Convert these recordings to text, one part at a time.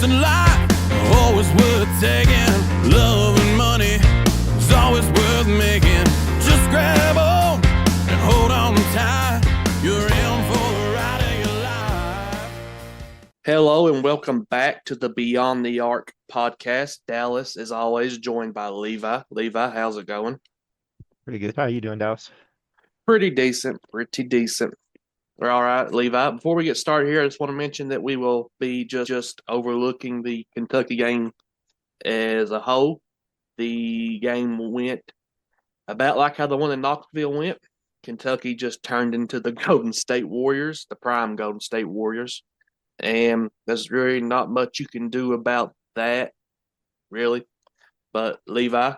in life are always worth taking. Love and money is always worth making. Just grab on and hold on tight. You're in for the ride of your life. Hello and welcome back to the Beyond the Arc podcast. Dallas, as always, joined by Levi. Levi, how's it going? Pretty good. How are you doing, Dallas? Pretty decent. We're all right, Levi. Before we get started here, I just want to mention that we will be just overlooking the Kentucky game as a whole. The game went about like how the one in Knoxville went. Kentucky just turned into the Golden State Warriors, the prime Golden State Warriors. And there's really not much you can do about that, really. But Levi,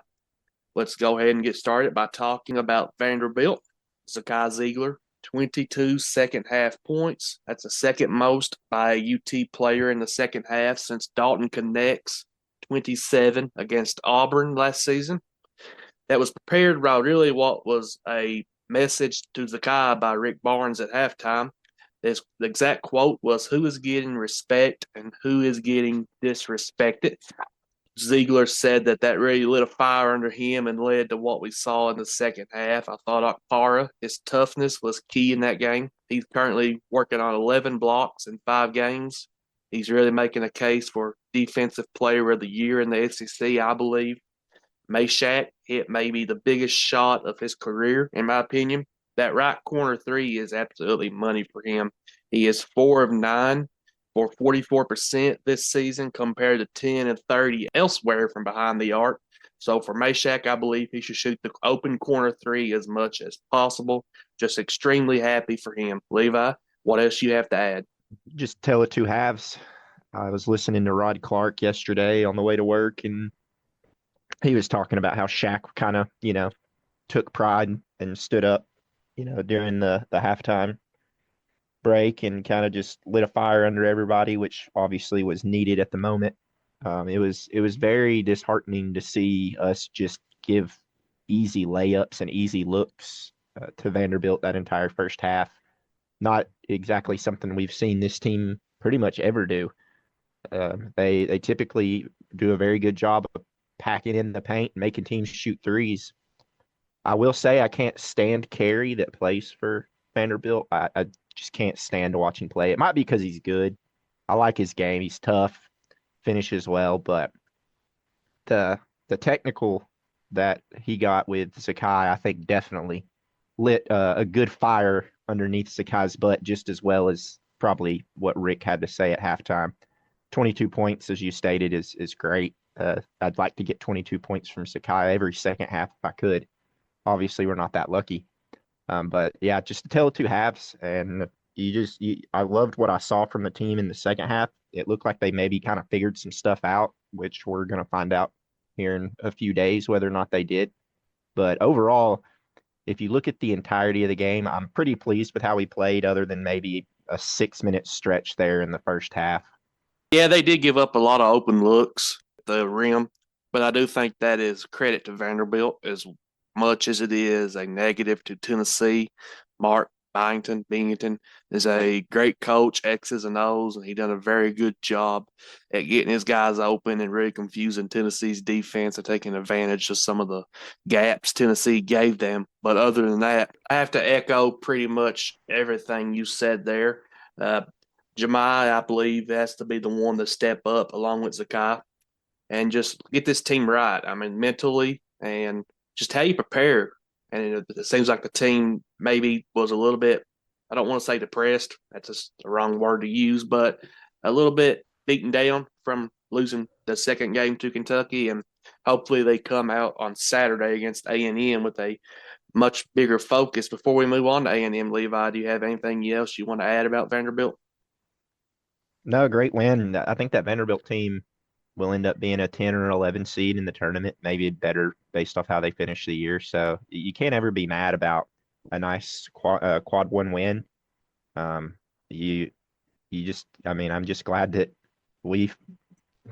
let's go ahead and get started by talking about Vanderbilt. Zakai Ziegler, 22 second-half points. That's the second most by a UT player in the second half since Dalton Connect's 27 against Auburn last season. That was prepared by really what was a message to Zakai by Rick Barnes at halftime. The exact quote was, "Who is getting respect and who is getting disrespected?" Ziegler said that really lit a fire under him and led to what we saw in the second half. I thought Okpara, his toughness was key in that game. He's currently working on 11 blocks in 5 games. He's really making a case for Defensive Player of the Year in the SEC, I believe. Meshack hit maybe the biggest shot of his career, in my opinion. That right corner three is absolutely money for him. He is 4 of 9 for 44% this season compared to 10 and 30 elsewhere from behind the arc. So for Meshack, I believe he should shoot the open corner three as much as possible. Just extremely happy for him. Levi, what else you have to add? Just tell it two halves. I was listening to Rod Clark yesterday on the way to work, and he was talking about how Shaq kind of, took pride and stood up, during the halftime break and kind of just lit a fire under everybody, which obviously was needed at the moment. It was very disheartening to see us just give easy layups and easy looks to Vanderbilt that entire first half. Not exactly something we've seen this team pretty much ever do. They typically do a very good job of packing in the paint and making teams shoot threes. I will say I can't stand Carey that plays for Vanderbilt. I just can't stand watching play. It might be because he's good. I like his game. He's tough, finishes well, but the technical that he got with Zakai, I think definitely lit a good fire underneath Zakai's butt just as well as probably what Rick had to say at halftime. 22 points, as you stated, is great. I'd like to get 22 points from Zakai every second half if I could. Obviously, we're not that lucky. But yeah, just to tell the two halves, and I loved what I saw from the team in the second half. It looked like they maybe kind of figured some stuff out, which we're going to find out here in a few days whether or not they did. But overall, if you look at the entirety of the game, I'm pretty pleased with how we played, other than maybe a 6-minute stretch there in the first half. Yeah, they did give up a lot of open looks at the rim, but I do think that is credit to Vanderbilt as much as it is a negative to Tennessee. Mark Binghamton is a great coach, X's and O's, and he done a very good job at getting his guys open and really confusing Tennessee's defense and taking advantage of some of the gaps Tennessee gave them. But other than that, I have to echo pretty much everything you said there. Jemai, I believe, has to be the one to step up along with Zakai and just get this team right. I mean, mentally and just how you prepare. And it seems like the team maybe was a little bit, I don't want to say depressed. That's just the wrong word to use, but a little bit beaten down from losing the second game to Kentucky. And hopefully they come out on Saturday against A&M with a much bigger focus. Before we move on to A&M, Levi, do you have anything else you want to add about Vanderbilt? No, great win. I think that Vanderbilt team will end up being a 10 or 11 seed in the tournament, maybe better based off how they finish the year. So you can't ever be mad about a nice quad one win. You just, I mean, I'm just glad that we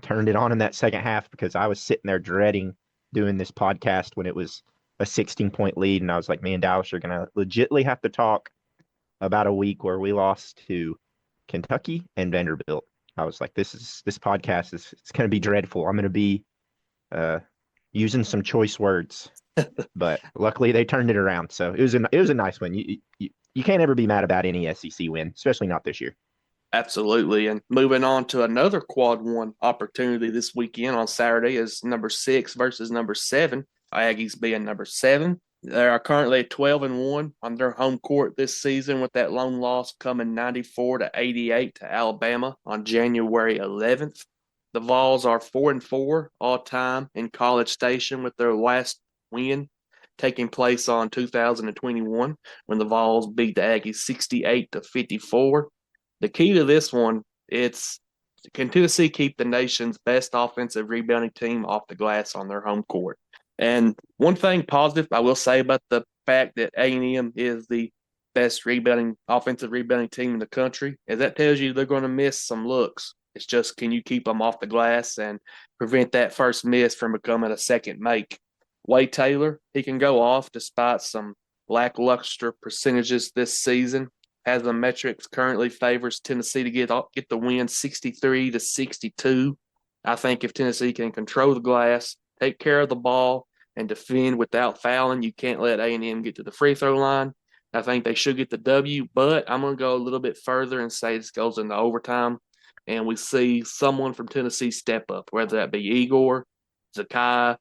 turned it on in that second half, because I was sitting there dreading doing this podcast when it was a 16-point lead. And I was like, me and Dallas are going to legitimately have to talk about a week where we lost to Kentucky and Vanderbilt. I was like, this podcast is it's going to be dreadful. I'm going to be uh, using some choice words, but luckily they turned it around. So it was a nice win. You can't ever be mad about any SEC win, especially not this year. Absolutely. And moving on to another quad one opportunity this weekend on Saturday is number 6 versus number 7. Aggies being number 7. They are currently 12-1 on their home court this season, with that lone loss coming 94-88 to Alabama on January 11th. The Vols are 4-4 all time in College Station, with their last win taking place on 2021 when the Vols beat the Aggies 68-54. The key to this one, it's can Tennessee keep the nation's best offensive rebounding team off the glass on their home court? And one thing positive I will say about the fact that A&M is the best offensive rebounding team in the country is that tells you they're going to miss some looks. It's just, can you keep them off the glass and prevent that first miss from becoming a second make? Wade Taylor, he can go off despite some lackluster percentages this season. Has the metrics currently favors Tennessee to get the win 63-62. I think if Tennessee can control the glass, take care of the ball, and defend without fouling, you can't let A&M get to the free throw line. I think they should get the W, but I'm going to go a little bit further and say this goes into overtime, and we see someone from Tennessee step up, whether that be Igor, Zakai,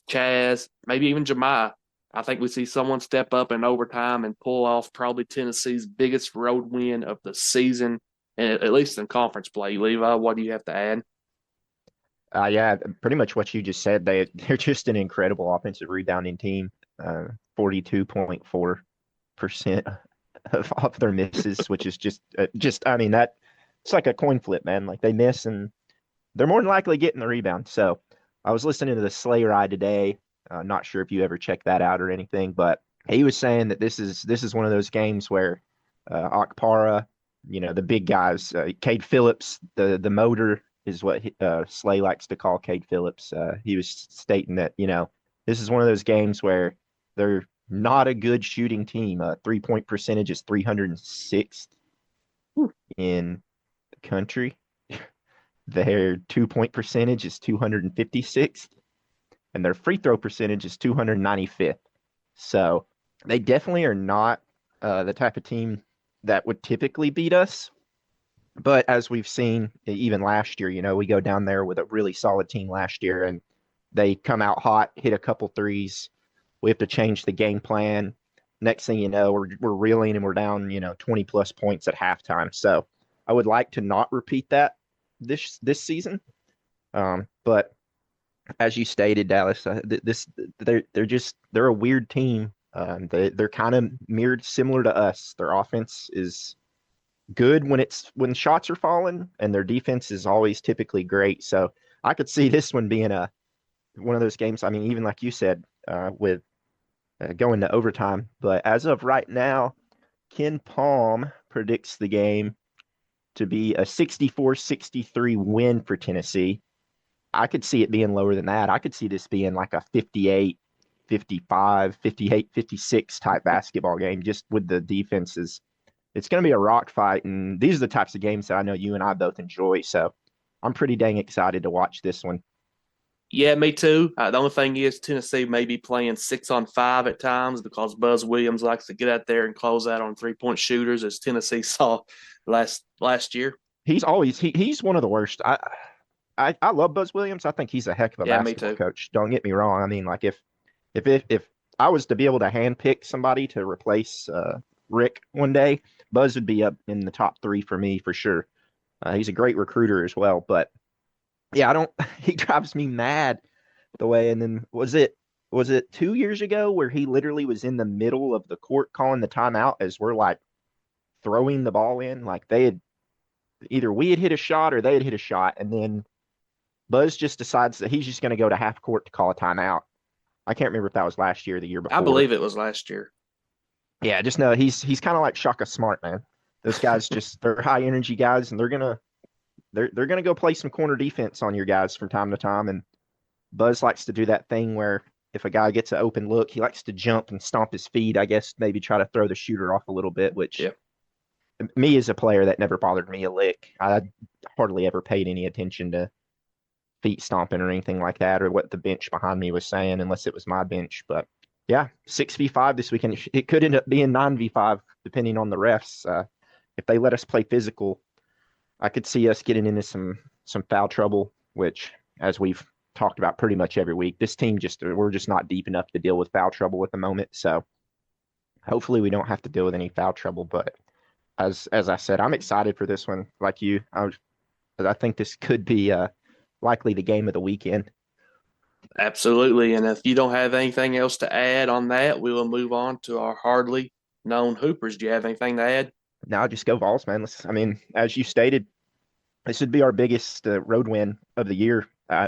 Chaz, maybe even Jemiah. I think we see someone step up in overtime and pull off probably Tennessee's biggest road win of the season, and at least in conference play. Levi, what do you have to add? Yeah, pretty much what you just said. They're just an incredible offensive rebounding team. 42.4% of their misses, which is just I mean that it's like a coin flip, man. Like they miss and they're more than likely getting the rebound. So I was listening to the Slay Ride today. Not sure if you ever checked that out or anything, but he was saying that this is one of those games where Akpara, the big guys, Cade Phillips, the motor is what Slay likes to call Cade Phillips. He was stating that this is one of those games where they're not a good shooting team. 3-point percentage is 306th in the country. Their 2-point percentage is 256th. And their free throw percentage is 295th. So they definitely are not the type of team that would typically beat us. But as we've seen, even last year, we go down there with a really solid team last year, and they come out hot, hit a couple threes. We have to change the game plan. Next thing you know, we're reeling and we're down, 20 plus points at halftime. So I would like to not repeat that this season. But as you stated, Dallas, they're a weird team. They're kind of mirrored similar to us. Their offense is good when shots are falling, and their defense is always typically great. So I could see this one being one of those games. I mean, even like you said, with going to overtime. But as of right now, Ken Palm predicts the game to be a 64-63 win for Tennessee. I could see it being lower than that. I could see this being like a 58, 55, 58, 56 type basketball game, just with the defenses. It's going to be a rock fight, and these are the types of games that I know you and I both enjoy. So I'm pretty dang excited to watch this one. Yeah, me too. The only thing is Tennessee may be playing 6-on-5 at times because Buzz Williams likes to get out there and close out on 3-point shooters, as Tennessee saw last year. He's one of the worst. I love Buzz Williams. I think he's a heck of a basketball coach. Don't get me wrong. I mean, like if I was to be able to handpick somebody to replace Rick one day, Buzz would be up in the top 3 for me for sure. He's a great recruiter as well. But yeah, he drives me mad the way. And then was it 2 years ago where he literally was in the middle of the court calling the timeout as we're like throwing the ball in? Like either we had hit a shot or they had hit a shot, and then Buzz just decides that he's just going to go to half court to call a timeout. I can't remember if that was last year or the year before. I believe it was last year. Yeah, just know he's kind of like Shaka Smart, man. Those guys they're high energy guys, and they're gonna go play some corner defense on your guys from time to time. And Buzz likes to do that thing where if a guy gets an open look, he likes to jump and stomp his feet. I guess maybe try to throw the shooter off a little bit, which me as a player, that never bothered me a lick. I hardly ever paid any attention to feet stomping or anything like that, or what the bench behind me was saying, unless it was my bench. But yeah, 6v5 this weekend. It could end up being 9v5 depending on the refs. If they let us play physical, I could see us getting into some foul trouble, which, as we've talked about pretty much every week, this team we're just not deep enough to deal with foul trouble at the moment. So hopefully we don't have to deal with any foul trouble. But as I said, I'm excited for this one. Like you, I think this could be likely the game of the weekend. Absolutely. And if you don't have anything else to add on that, we will move on to our hardly known Hoopers. Do you have anything to add? Now just go Vols, man. I mean, as you stated, this would be our biggest road win of the year.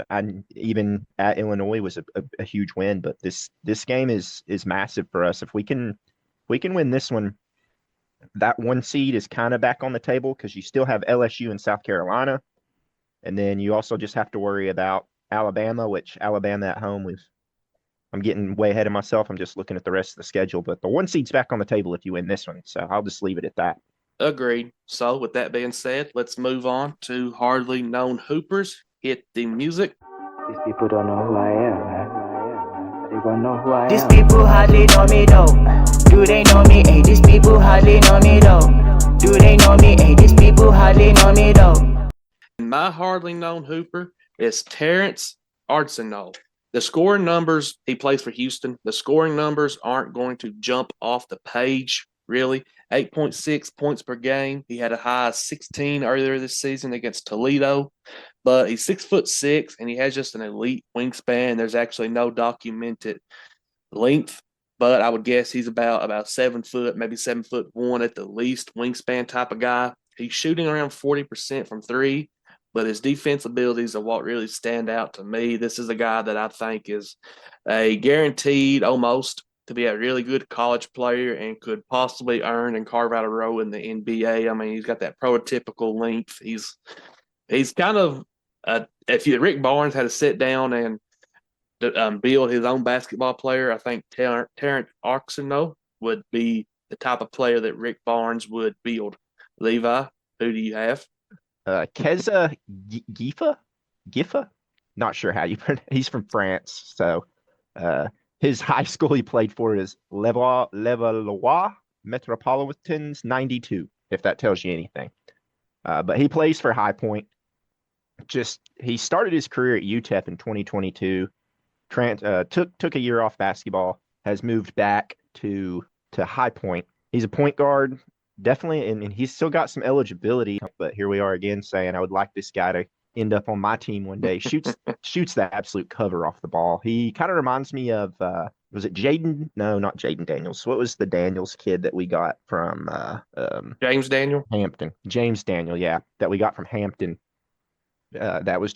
And even at Illinois was a huge win, but this game is massive for us. If we can win this one, that 1 seed is kind of back on the table because you still have LSU and South Carolina, and then you also just have to worry about Alabama, which Alabama at home I'm getting way ahead of myself. I'm just looking at the rest of the schedule, but the 1 seed's back on the table if you win this one. So I'll just leave it at that. Agreed. So, with that being said, let's move on to hardly known Hoopers. Hit the music. These people don't know who I am, man. They gonna know who I am. These people hardly know me though. Do they know me? Hey, these people hardly know me though. Do they know me? Hey, these people hardly know me though. My hardly known Hooper is Terrence Arsenault. The scoring numbers, he plays for Houston. The scoring numbers aren't going to jump off the page, really. 8.6 points per game. He had a high of 16 earlier this season against Toledo. But he's 6'6", and he has just an elite wingspan. There's actually no documented length, but I would guess he's about 7 foot, maybe 7'1" at the least, wingspan type of guy. He's shooting around 40% from three, but his defense abilities are what really stand out to me. This is a guy that I think is a guaranteed almost to be a really good college player and could possibly earn and carve out a row in the NBA. I mean, he's got that prototypical length. He's kind of if Rick Barnes had to sit down and build his own basketball player, I think Terrence Arsenault would be the type of player that Rick Barnes would build. Levi, who do you have? Keza Gifa? Not sure how you pronounce. He's from France, so his high school he played for is Levallois Metropolitans 92, if that tells you anything. But he plays for High Point. He started his career at UTEP in 2022. Took a year off basketball. Has moved back to High Point. He's a point guard, definitely, and he's still got some eligibility. But here we are again saying I would like this guy to end up on my team one day. Shoots the absolute cover off the ball. He kind of reminds me of was it Jaden? No, not Jaden Daniels. What was the Daniels kid that we got from James Daniel? Hampton. James Daniel, yeah, that we got from Hampton. That was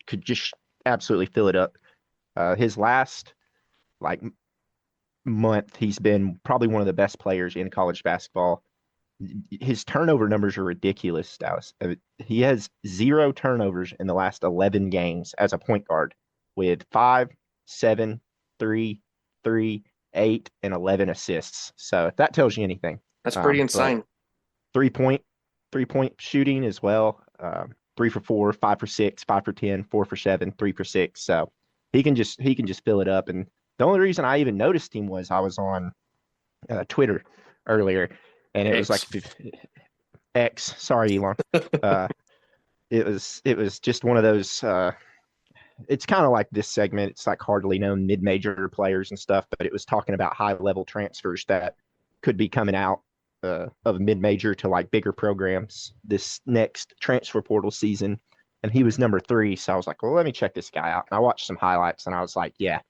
could just absolutely fill it up. His last month, he's been probably one of the best players in college basketball. His turnover numbers are ridiculous, Dallas. He has 0 turnovers in the last 11 games as a point guard with 5, 7, 3, 3, 8, and 11 assists. So if that tells you anything. That's pretty insane. 3-point shooting as well. 3 for 4, 5 for 6, 5 for 10, 4 for 7, 3 for 6. So he can just fill it up. And the only reason I even noticed him was I was on Twitter earlier, and it was like X. Sorry, Elon. It was just one of those. It's kind of like this segment. It's like hardly known mid-major players and stuff, but it was talking about high-level transfers that could be coming out of mid-major to like bigger programs this next transfer portal season. And he was number 3. So I was like, well, let me check this guy out. And I watched some highlights and I was like, yeah,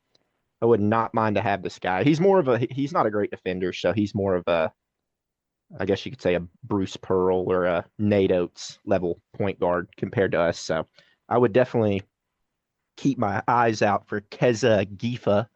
I would not mind to have this guy. He's not a great defender. So he's more of I guess you could say a Bruce Pearl or a Nate Oates level point guard compared to us. So I would definitely keep my eyes out for Keza Gifa,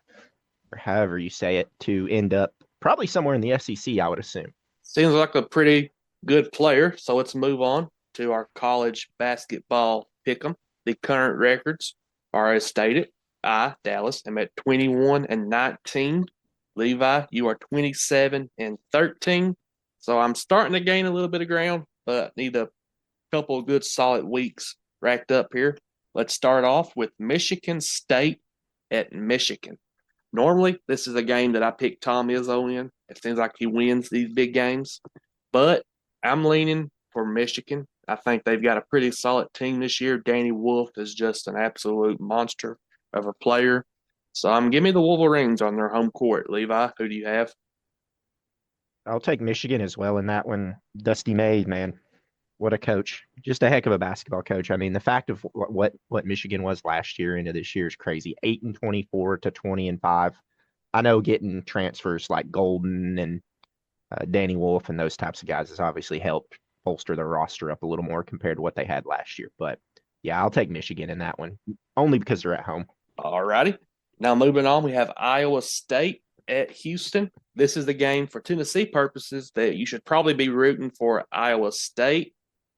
or however you say it, to end up probably somewhere in the SEC, I would assume. Seems like a pretty good player. So let's move on to our college basketball pick'em. The current records are as stated. I, Dallas, am at 21-19. Levi, you are 27-13. So I'm starting to gain a little bit of ground, but need a couple of good solid weeks racked up here. Let's start off with Michigan State at Michigan. Normally, this is a game that I pick Tom Izzo in. It seems like he wins these big games, but I'm leaning for Michigan. I think they've got a pretty solid team this year. Danny Wolf is just an absolute monster of a player. So I'm give me the Wolverines on their home court. Levi, who do you have? I'll take Michigan as well in that one. Dusty May, man, what a coach! Just a heck of a basketball coach. I mean, the fact of what Michigan was last year into this year is crazy. 8-24 to 20-5. I know getting transfers like Golden and Danny Wolf and those types of guys has obviously helped bolster their roster up a little more compared to what they had last year. But yeah, I'll take Michigan in that one, only because they're at home. All righty. Now moving on, we have Iowa State at Houston. This is the game for Tennessee purposes that you should probably be rooting for Iowa State,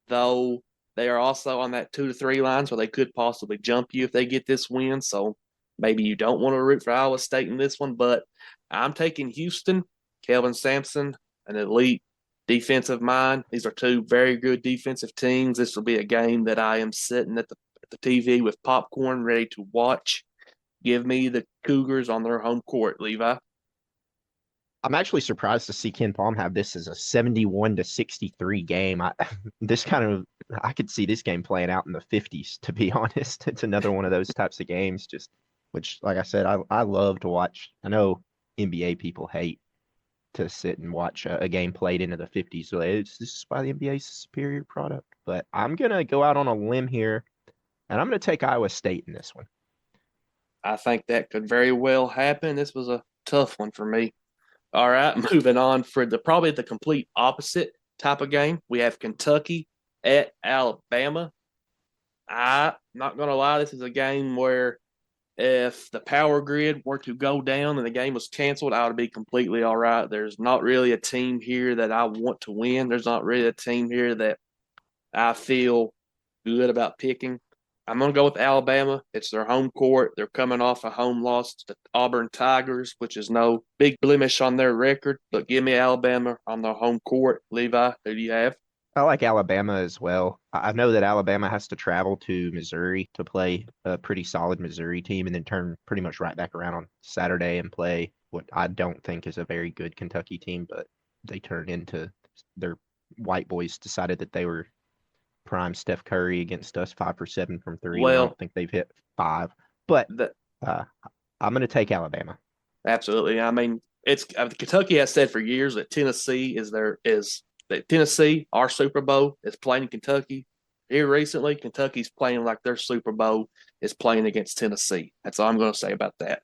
though they are also on that 2 to 3 line, so they could possibly jump you if they get this win. So maybe you don't want to root for Iowa State in this one, but I'm taking Houston. Kelvin Sampson, an elite defensive mind. These are two very good defensive teams. This will be a game that I am sitting at the TV with popcorn ready to watch. Give me the Cougars on their home court, Levi. I'm actually surprised to see Ken Palm have this as a 71-63 game. I could see this game playing out in the 50s, to be honest. It's another one of those types of games, just which, like I said, I love to watch. I know NBA people hate to sit and watch a game played into the 50s. So this is why the NBA is a superior product. But I'm gonna go out on a limb here, and I'm gonna take Iowa State in this one. I think that could very well happen. This was a tough one for me. All right, moving on for probably the complete opposite type of game. We have Kentucky at Alabama. I'm not going to lie, this is a game where if the power grid were to go down and the game was canceled, I would be completely all right. There's not really a team here that I want to win. There's not really a team here that I feel good about picking. I'm going to go with Alabama. It's their home court. They're coming off a home loss to the Auburn Tigers, which is no big blemish on their record. But give me Alabama on their home court. Levi, who do you have? I like Alabama as well. I know that Alabama has to travel to Missouri to play a pretty solid Missouri team and then turn pretty much right back around on Saturday and play what I don't think is a very good Kentucky team, but they turned into their white boys decided that they were prime Steph Curry against us 5 for 7 from three. I Well, don't think they've hit 5, but the, uh, I'm going to take Alabama. absolutely. I mean, it's Kentucky has said for years that Tennessee that Tennessee, our Super Bowl, is playing in Kentucky. Here recently, Kentucky's playing like their Super Bowl is playing against Tennessee. That's all I'm going to say about that.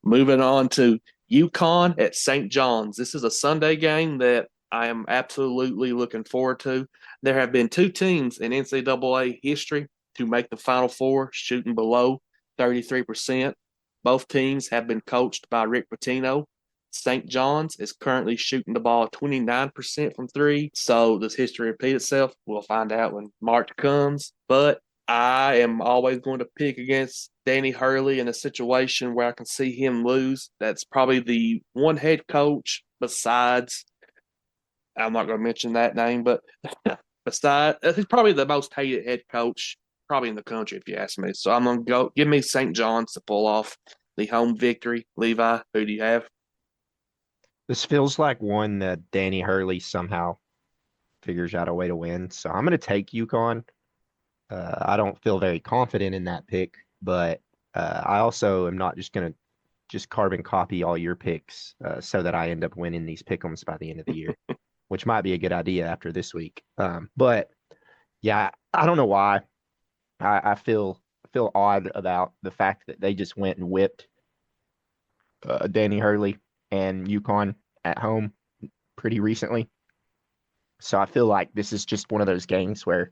Moving on to UConn at St. John's. This is a Sunday game that I am absolutely looking forward to. There have been 2 teams in NCAA history to make the Final Four shooting below 33%. Both teams have been coached by Rick Pitino. St. John's is currently shooting the ball 29% from 3. So does history repeat itself? We'll find out when March comes. But I am always going to pick against Danny Hurley in a situation where I can see him lose. That's probably the one head coach besides, I'm not going to mention that name, but besides, he's probably the most hated head coach probably in the country, if you ask me. So I'm going to go give me St. John's to pull off the home victory. Levi, who do you have? This feels like one that Danny Hurley somehow figures out a way to win. So I'm going to take UConn. I don't feel very confident in that pick, but I also am not just going to just carbon copy all your picks so that I end up winning these pick'ems by the end of the year, which might be a good idea after this week. But yeah, I don't know why. I feel odd about the fact that they just went and whipped Danny Hurley and UConn at home pretty recently. So I feel like this is just one of those games where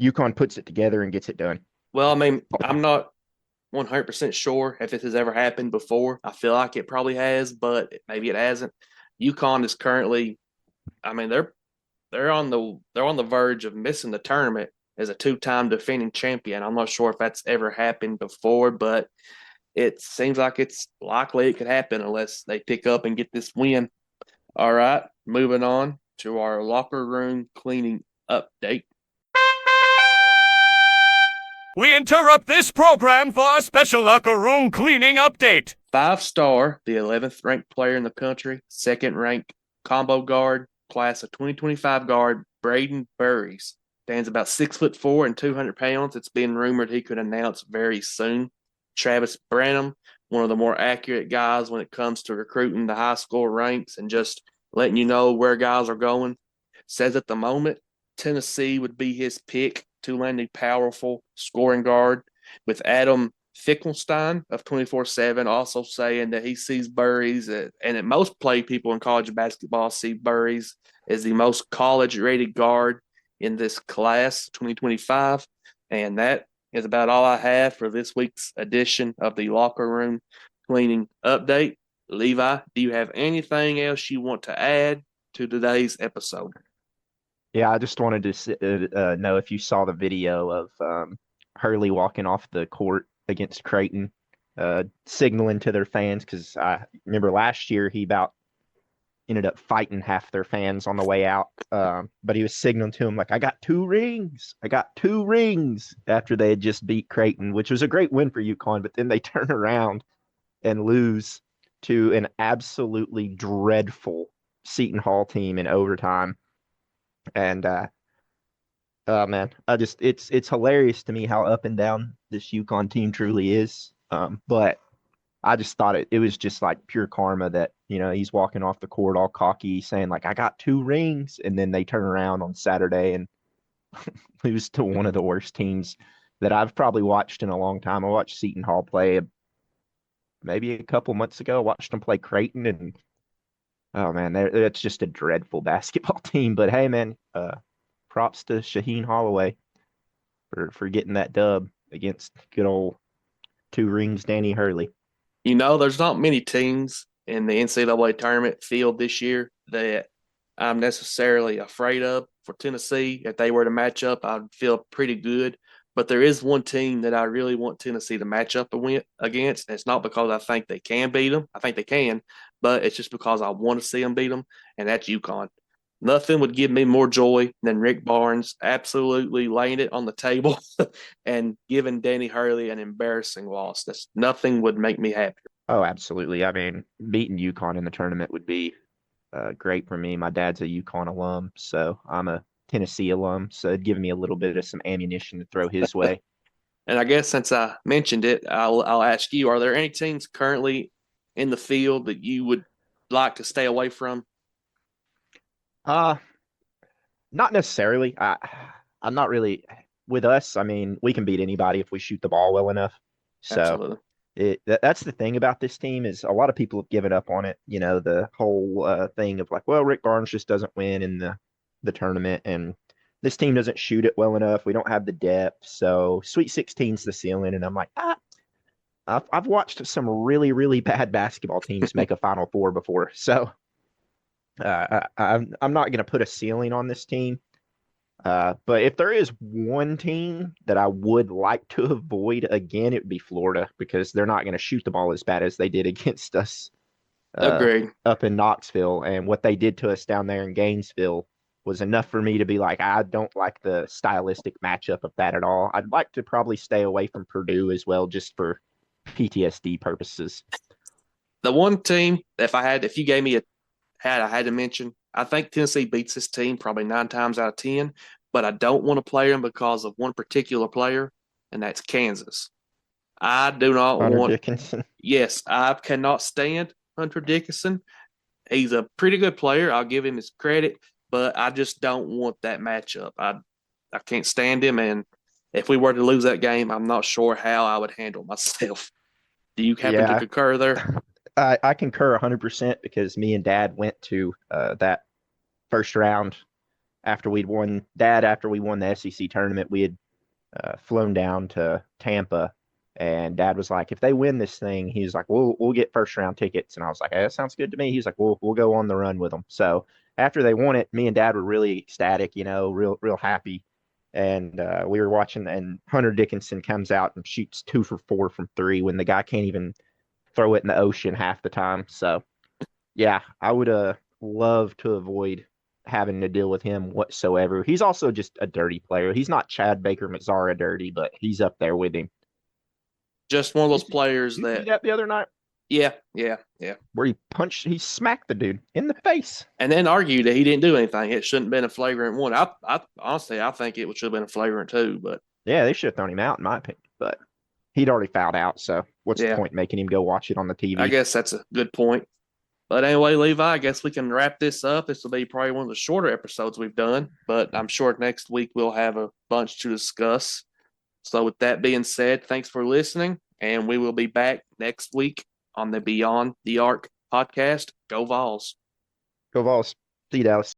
UConn puts it together and gets it done. Well, I mean, I'm not 100% sure if this has ever happened before. I feel like it probably has, but maybe it hasn't. UConn is currently, I mean, they're on the verge of missing the tournament as a 2-time defending champion. I'm not sure if that's ever happened before, but it seems like it's likely it could happen unless they pick up and get this win. All right, moving on. to our locker room cleaning update. We interrupt this program for a special locker room cleaning update. 5-star, the 11th ranked player in the country, second ranked combo guard, class of 2025 guard, Braden Burries. Stands about 6'4" and 200 pounds. It's been rumored he could announce very soon. Travis Branham, one of the more accurate guys when it comes to recruiting the high school ranks and just letting you know where guys are going, says at the moment Tennessee would be his pick to land a powerful scoring guard, with Adam Finkelstein of 24/7 also saying that he sees Burries, and that most play people in college basketball see Burries as the most college-rated guard in this class, 2025. And that is about all I have for this week's edition of the Locker Room Cleaning Update. Levi, do you have anything else you want to add to today's episode? Yeah, I just wanted to know if you saw the video of Hurley walking off the court against Creighton, signaling to their fans, because I remember last year he about ended up fighting half their fans on the way out. But he was signaling to them like, I got 2 rings. I got 2 rings after they had just beat Creighton, which was a great win for UConn. But then they turn around and lose to an absolutely dreadful Seton Hall team in overtime. And oh man, it's hilarious to me how up and down this UConn team truly is. But I just thought it was just like pure karma that, he's walking off the court all cocky saying like, I got 2 rings. And then they turn around on Saturday and lose to one of the worst teams that I've probably watched in a long time. I watched Seton Hall play maybe a couple months ago. I watched them play Creighton, and oh man, it's just a dreadful basketball team. But hey, man, props to Shaheen Holloway for getting that dub against good old 2 rings Danny Hurley. There's not many teams in the NCAA tournament field this year that I'm necessarily afraid of for Tennessee. If they were to match up, I'd feel pretty good. But there is one team that I really want Tennessee to match up against. And it's not because I think they can beat them. I think they can, but it's just because I want to see them beat them, and that's UConn. Nothing would give me more joy than Rick Barnes absolutely laying it on the table and giving Danny Hurley an embarrassing loss. Nothing would make me happier. Oh, absolutely. I mean, beating UConn in the tournament would be great for me. My dad's a UConn alum, so I'm a Tennessee alum, so it'd give me a little bit of some ammunition to throw his way. And I guess since I mentioned it, I'll ask you, are there any teams currently in the field that you would like to stay away from? Not necessarily. I'm not really with us. I mean, we can beat anybody if we shoot the ball well enough. So Absolutely. That's the thing about this team is a lot of people have given up on it. The whole thing of like, well, Rick Barnes just doesn't win in the tournament, and this team doesn't shoot it well enough. We don't have the depth, so Sweet 16's the ceiling. And I'm like, I've watched some really, really bad basketball teams make a Final Four before, so I'm not going to put a ceiling on this team. But if there is one team that I would like to avoid again, it would be Florida, because they're not going to shoot the ball as bad as they did against us Agreed. up in Knoxville. And what they did to us down there in Gainesville was enough for me to be like, I don't like the stylistic matchup of that at all. I'd like to probably stay away from Purdue as well, just for PTSD purposes. The one team, if you gave me a hat, I had to mention, I think Tennessee beats this team probably 9 times out of 10, but I don't want to play them because of one particular player, and that's Kansas. I do not Hunter want. Dickinson. Yes, I cannot stand Hunter Dickinson. He's a pretty good player. I'll give him his credit, but I just don't want that matchup. I can't stand him, and if we were to lose that game, I'm not sure how I would handle myself. Do you happen to concur there? I concur 100% because me and Dad went to that first round after we won the SEC tournament. We had flown down to Tampa, and Dad was like, if they win this thing, he's like, we'll get first round tickets. And I was like, hey, that sounds good to me. He's like, we'll go on the run with them. So after they won it, me and Dad were really ecstatic, real happy. And we were watching, and Hunter Dickinson comes out and shoots 2 for 4 from 3 when the guy can't even throw it in the ocean half the time. So yeah, I would love to avoid having to deal with him whatsoever. He's also just a dirty player. He's not Chad Baker Mazzara dirty, but he's up there with him. Just one of those players You see that, that the other night yeah, where he smacked the dude in the face. and then argued that he didn't do anything. It shouldn't have been a flagrant one. I honestly, I think it should have been a flagrant two, but Yeah, they should have thrown him out in my opinion, but he'd already fouled out. So what's Yeah. the point making him go watch it on the TV? I guess that's a good point. But anyway, Levi, I guess we can wrap this up. This will be probably one of the shorter episodes we've done, but I'm sure next week we'll have a bunch to discuss. So with that being said, thanks for listening, and we will be back next week on the Beyond the Arc podcast. Go Vols. Go Vols. See you, Dallas.